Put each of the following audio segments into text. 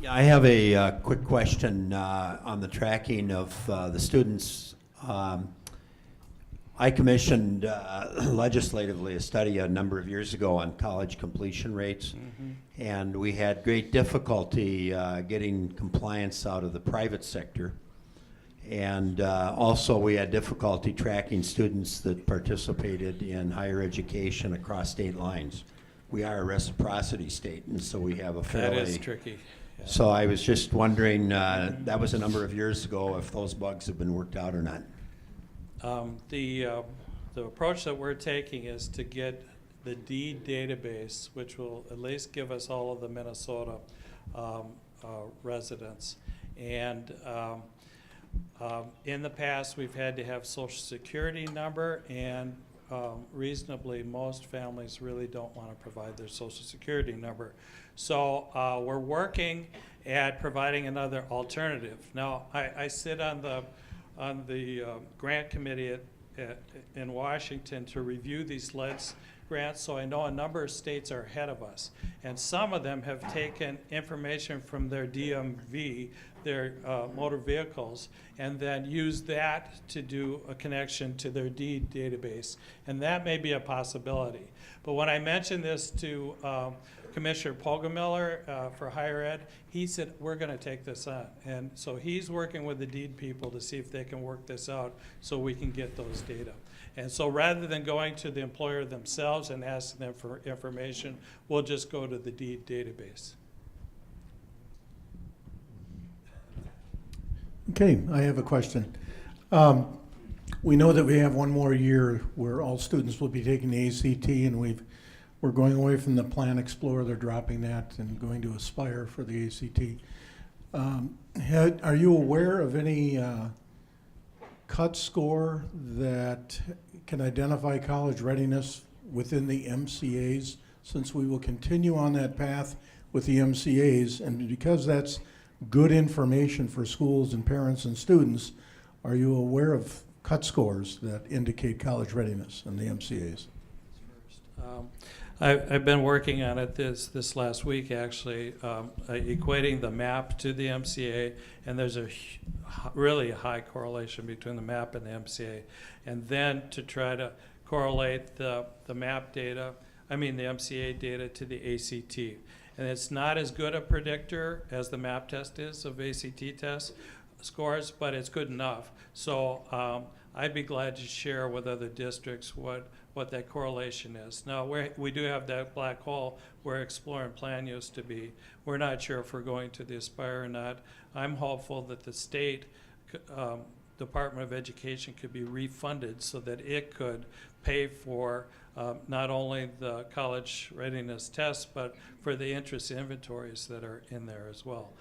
Yeah, I have a quick question on the tracking of the students. I commissioned legislatively a study a number of years ago on college completion rates, and we had great difficulty getting compliance out of the private sector. And also we had difficulty tracking students that participated in higher education across state lines. We are a reciprocity state, and so we have a fairly... That is tricky. Yeah. So I was just wondering, that was a number of years ago, if those bugs have been worked out or not. The approach that we're taking is to get the deed database, which will at least give us all of the Minnesota residents. And in the past, we've had to have Social Security number, and reasonably, most families really don't want to provide their Social Security number. So we're working at providing another alternative. Now, I sit on the grant committee in Washington to review these LEDS grants, so I know a number of states are ahead of us. And some of them have taken information from their DMV, their motor vehicles, and then used that to do a connection to their deed database. And that may be a possibility. But when I mentioned this to Commissioner Poggemiller for higher ed, he said, we're going to take this on. And so he's working with the deed people to see if they can work this out so we can get those data. And so rather than going to the employer themselves and asking them for information, we'll just go to the deed database. Okay, I have a question. We know that we have one more year where all students will be taking the ACT, and we're going away from the Plan Explorer. They're dropping that and going to Aspire for the ACT. Are you aware of any cut score that can identify college readiness within the MCAs, since we will continue on that path with the MCAs, and because that's good information for schools and parents and students, are you aware of cut scores that indicate college readiness in the MCAs? I've been working on it this last week, actually, equating the MAP to the MCA, and there's a really high correlation between the MAP and the MCA. And then to try to correlate the MAP data, the MCA data to the ACT. And it's not as good a predictor as the MAP test is of ACT test scores, but it's good enough. So I'd be glad to share with other districts what that correlation is. Now, we do have that black hole where Explore and Plan used to be. We're not sure if we're going to the Aspire or not. I'm hopeful that the state Department of Education could be refunded so that it could pay for not only the college readiness tests, but for the interest inventories that are in there as well.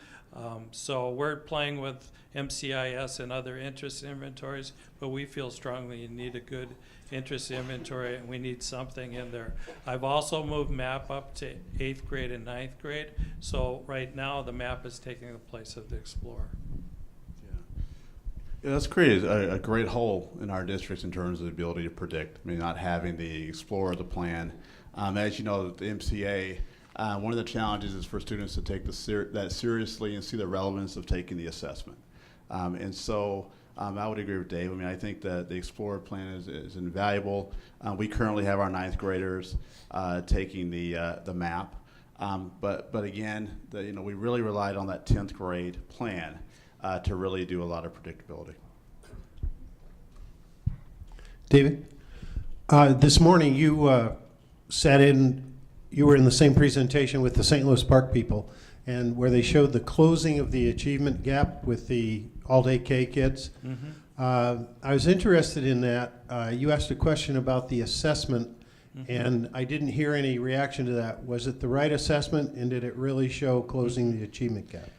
So we're playing with MCIS and other interest inventories, but we feel strongly you need a good interest inventory, and we need something in there. I've also moved MAP up to 8th grade and 9th grade, so right now the MAP is taking the place of the Explorer. Yeah, that's created a great hole in our districts in terms of the ability to predict. Not having the Explorer, the plan. As you know, the MCA, one of the challenges is for students to take that seriously and see the relevance of taking the assessment. And so I would agree with Dave. I think that the Explorer plan is invaluable. We currently have our 9th graders taking the MAP. But again, we really relied on that 10th grade plan to really do a lot of predictability. David, this morning you were in the same presentation with the St. Louis Park people, and where they showed the closing of the achievement gap with the all-day K kids. I was interested in that. You asked a question about the assessment, and I didn't hear any reaction to that. Was it the right assessment, and did it really show closing the achievement gap?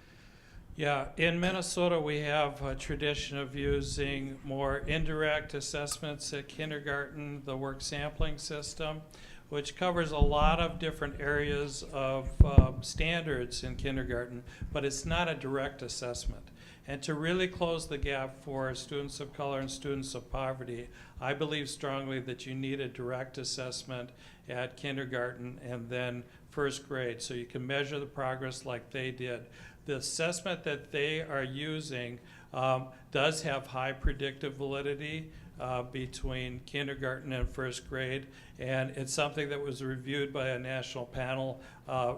Yeah, in Minnesota we have a tradition of using more indirect assessments at kindergarten, the work sampling system, which covers a lot of different areas of standards in kindergarten, but it's not a direct assessment. And to really close the gap for students of color and students of poverty, I believe strongly that you need a direct assessment at kindergarten and then first grade, so you can measure the progress like they did. The assessment that they are using does have high predictive validity between kindergarten and first grade, and it's something that was reviewed by a national panel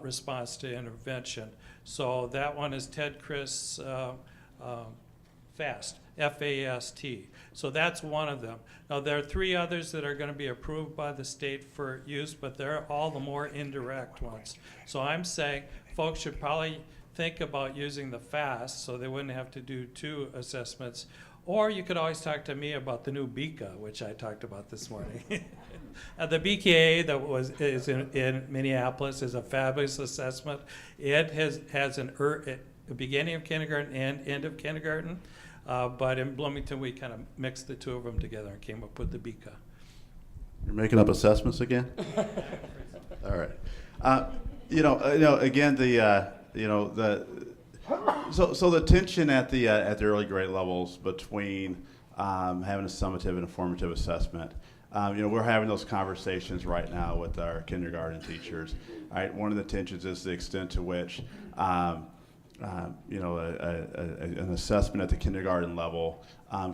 response to intervention. So that one is Ted Chris FAST, F-A-S-T. So that's one of them. Now there are 3 others that are going to be approved by the state for use, but they're all the more indirect ones. So I'm saying folks should probably think about using the FAST so they wouldn't have to do 2 assessments. Or you could always talk to me about the new BICA, which I talked about this morning. The BKA that is in Minneapolis is a fabulous assessment. It has a beginning of kindergarten and end of kindergarten, but in Bloomington we kind of mixed the 2 of them together and came up with the BICA. You're making up assessments again? All right. Again, so the tension at the early grade levels between having a summative and a formative assessment. We're having those conversations right now with our kindergarten teachers. All right, one of the tensions is the extent to which an assessment at the kindergarten level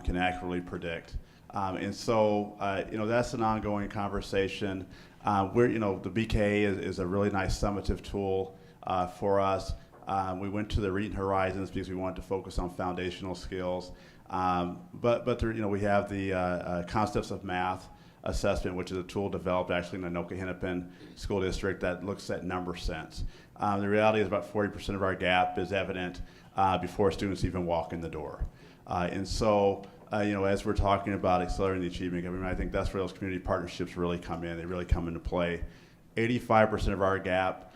can accurately predict. And so, that's an ongoing conversation. The BKA is a really nice summative tool for us. We went to the Reading Horizons because we wanted to focus on foundational skills. But there, we have the Concepts of Math assessment, which is a tool developed actually in the Anoka-Hennepin School District that looks at number sense. The reality is about 40% of our gap is evident before students even walk in the door. And so, as we're talking about accelerating the achievement, I think that's where those community partnerships really come in. They really come into play. 85% of our gap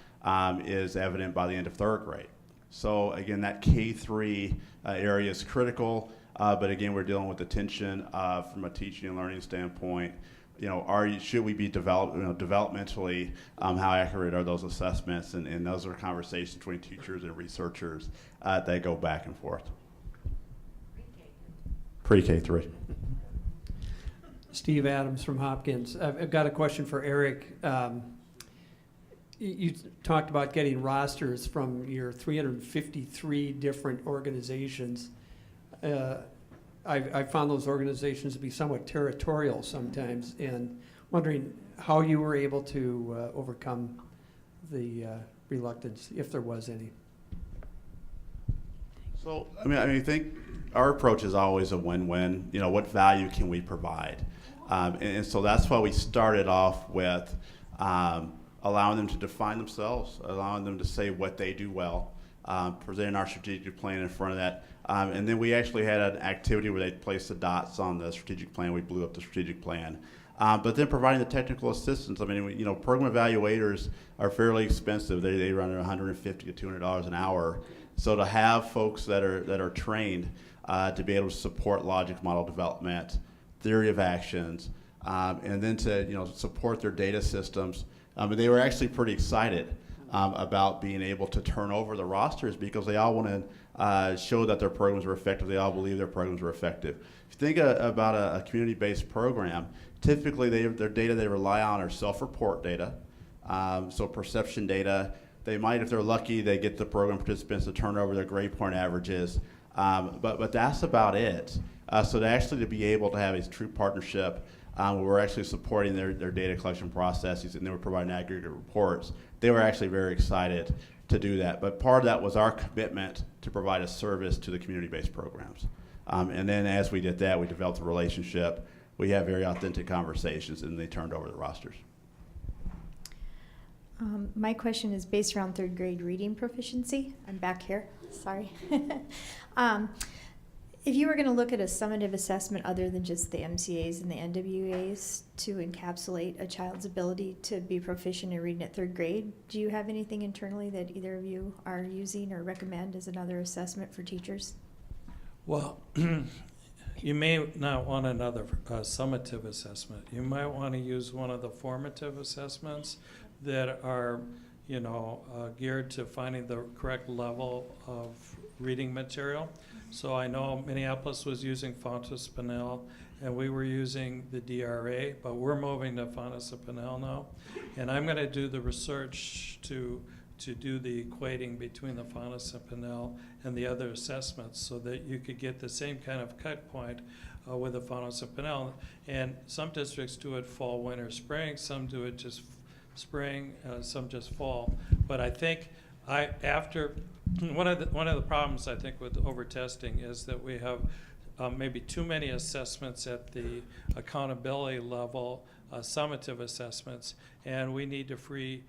is evident by the end of 3rd grade. So again, that K-3 area is critical, but again, we're dealing with the tension from a teaching and learning standpoint. Should we be developmentally, how accurate are those assessments? And those are conversations between teachers and researchers that go back and forth. Pre-K-3. Steve Adams from Hopkins. I've got a question for Eric. You talked about getting rosters from your 353 different organizations. I found those organizations to be somewhat territorial sometimes, and wondering how you were able to overcome the reluctance, if there was any. So, I think our approach is always a win-win. What value can we provide? And so that's why we started off with allowing them to define themselves, allowing them to say what they do well, presenting our strategic plan in front of that. And then we actually had an activity where they placed the dots on the strategic plan. We blew up the strategic plan. But then providing the technical assistance. Program evaluators are fairly expensive. They run at $150 to $200 an hour. So to have folks that are trained to be able to support logic model development, theory of actions, and then to support their data systems. They were actually pretty excited about being able to turn over the rosters because they all want to show that their programs were effective. They all believe their programs were effective. If you think about a community-based program, typically their data they rely on are self-report data, so perception data. They might, if they're lucky, they get the program participants to turn over their grade point averages, but that's about it. So to be able to have a true partnership where we're actually supporting their data collection processes and they were providing aggregate reports, they were actually very excited to do that. But part of that was our commitment to provide a service to the community-based programs. And then as we did that, we developed a relationship. We had very authentic conversations, and they turned over the rosters. My question is based around 3rd grade reading proficiency. I'm back here, sorry. If you were going to look at a summative assessment other than just the MCAs and the NWAs to encapsulate a child's ability to be proficient in reading at 3rd grade, do you have anything internally that either of you are using or recommend as another assessment for teachers? Well, you may not want another summative assessment. You might want to use one of the formative assessments that are geared to finding the correct level of reading material. So I know Minneapolis was using Fontes Pinnell, and we were using the DRA, but we're moving to Fontes Pinnell now. And I'm going to do the research to do the equating between the Fontes and Pinnell and the other assessments so that you could get the same kind of cut point with the Fontes and Pinnell. And some districts do it fall, winter, spring. Some do it just spring, some just fall. But I think after one of the problems I think with over-testing is that we have maybe too many assessments at the accountability level, summative assessments, and we need to free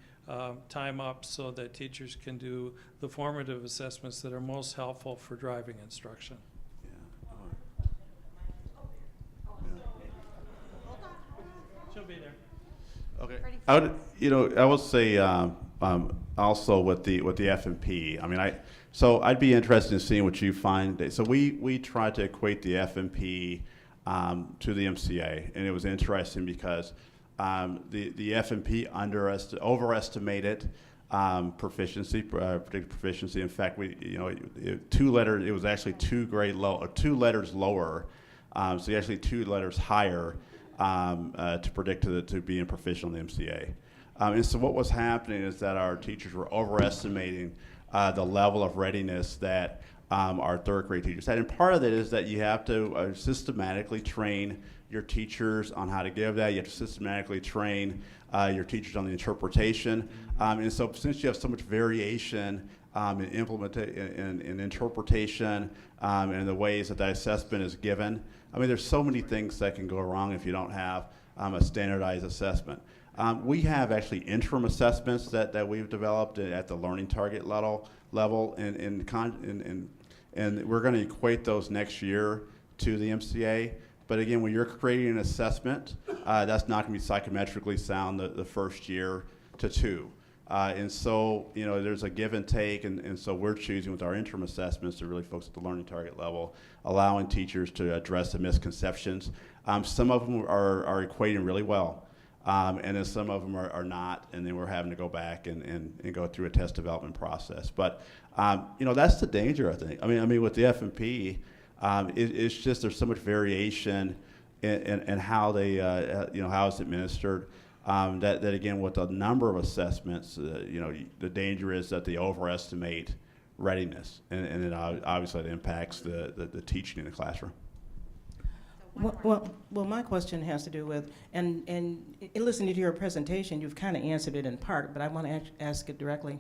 time up so that teachers can do the formative assessments that are most helpful for driving instruction. She'll be there. Okay. I would say also with the FMP. I mean, so I'd be interested in seeing what you find. So we tried to equate the FMP to the MCA, and it was interesting because the FMP overestimated proficiency, predicted proficiency. In fact, it was actually 2 letters lower. So actually 2 letters higher to predict to being proficient in the MCA. And so what was happening is that our teachers were overestimating the level of readiness that our 3rd grade teachers had. And part of it is that you have to systematically train your teachers on how to give that. You have to systematically train your teachers on the interpretation. And so since you have so much variation in interpretation and the ways that assessment is given, I mean, there's so many things that can go wrong if you don't have a standardized assessment. We have actually interim assessments that we've developed at the learning target level, and we're going to equate those next year to the MCA. But again, when you're creating an assessment, that's not going to be psychometrically sound the first year to 2. And so, there's a give and take, and so we're choosing with our interim assessments to really focus at the learning target level, allowing teachers to address the misconceptions. Some of them are equating really well, and then some of them are not, and then we're having to go back and go through a test development process. But, that's the danger, I think. I mean, with the FMP, it's just there's so much variation in how they, how it's administered. That again, with the number of assessments, the danger is that they overestimate readiness, and then obviously it impacts the teaching in the classroom. Well, my question has to do with, and in listening to your presentation, you've kind of answered it in part, but I want to ask it directly.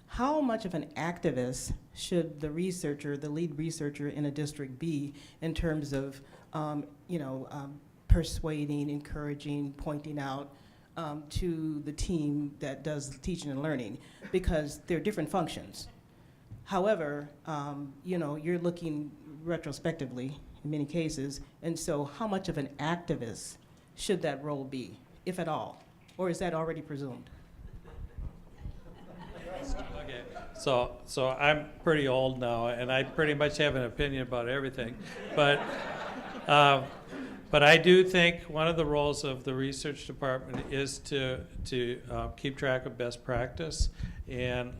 How much of an activist should the lead researcher in a district be in terms of, persuading, encouraging, pointing out to the team that does the teaching and learning? Because they're different functions. However, you're looking retrospectively in many cases, and so how much of an activist should that role be, if at all? Or is that already presumed? Okay, so I'm pretty old now, and I pretty much have an opinion about everything, but I do think one of the roles of the research department is to keep track of best practice and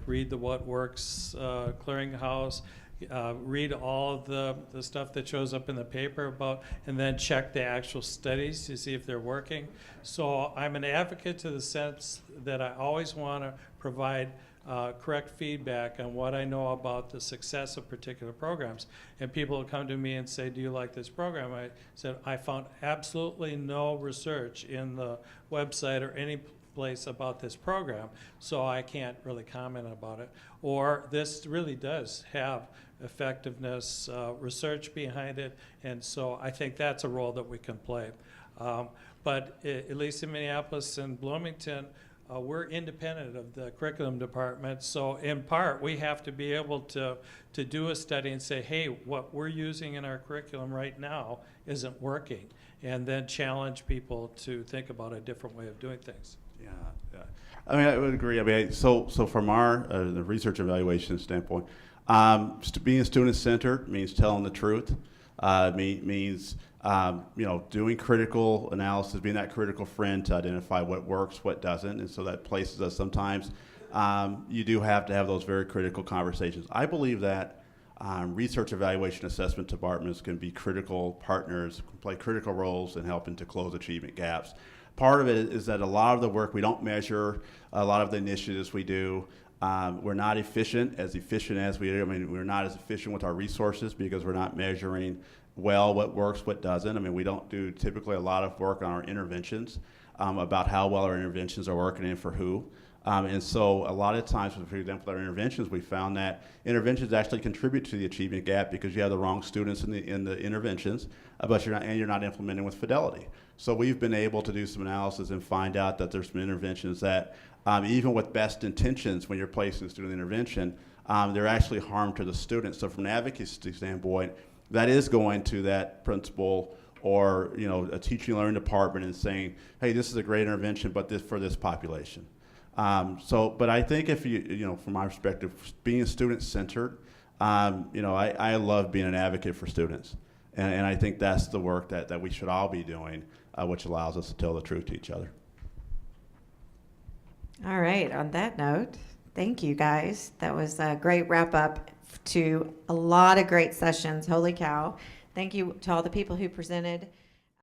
read the What Works clearinghouse, read all of the stuff that shows up in the paper about, and then check the actual studies to see if they're working. So I'm an advocate to the sense that I always want to provide correct feedback on what I know about the success of particular programs. And people will come to me and say, do you like this program? I said, I found absolutely no research in the website or any place about this program, so I can't really comment about it. Or this really does have effectiveness, research behind it, and so I think that's a role that we can play. But at least in Minneapolis and Bloomington, we're independent of the curriculum department, so in part we have to be able to do a study and say, hey, what we're using in our curriculum right now isn't working, and then challenge people to think about a different way of doing things. Yeah. I mean, I would agree. I mean, so from our the research evaluation standpoint, being student-centered means telling the truth. Means doing critical analysis, being that critical friend to identify what works, what doesn't, and so that places us sometimes you do have to have those very critical conversations. I believe that research evaluation assessment departments can be critical partners, can play critical roles in helping to close achievement gaps. Part of it is that a lot of the work, we don't measure a lot of the initiatives we do. We're not efficient as we do. I mean, we're not as efficient with our resources because we're not measuring well what works, what doesn't. I mean, we don't do typically a lot of work on our interventions about how well our interventions are working and for who. And so a lot of times, for example, our interventions, we found that interventions actually contribute to the achievement gap because you have the wrong students in the interventions, but you're not implementing with fidelity. So we've been able to do some analysis and find out that there's some interventions that even with best intentions, when you're placing a student intervention, they're actually harm to the student. So from an advocacy standpoint, that is going to that principal or a teaching and learning department and saying, hey, this is a great intervention, but this for this population. But I think if from my perspective, being student-centered, I love being an advocate for students. And I think that's the work that we should all be doing, which allows us to tell the truth to each other. All right, on that note, thank you guys. That was a great wrap up to a lot of great sessions. Holy cow. Thank you to all the people who presented.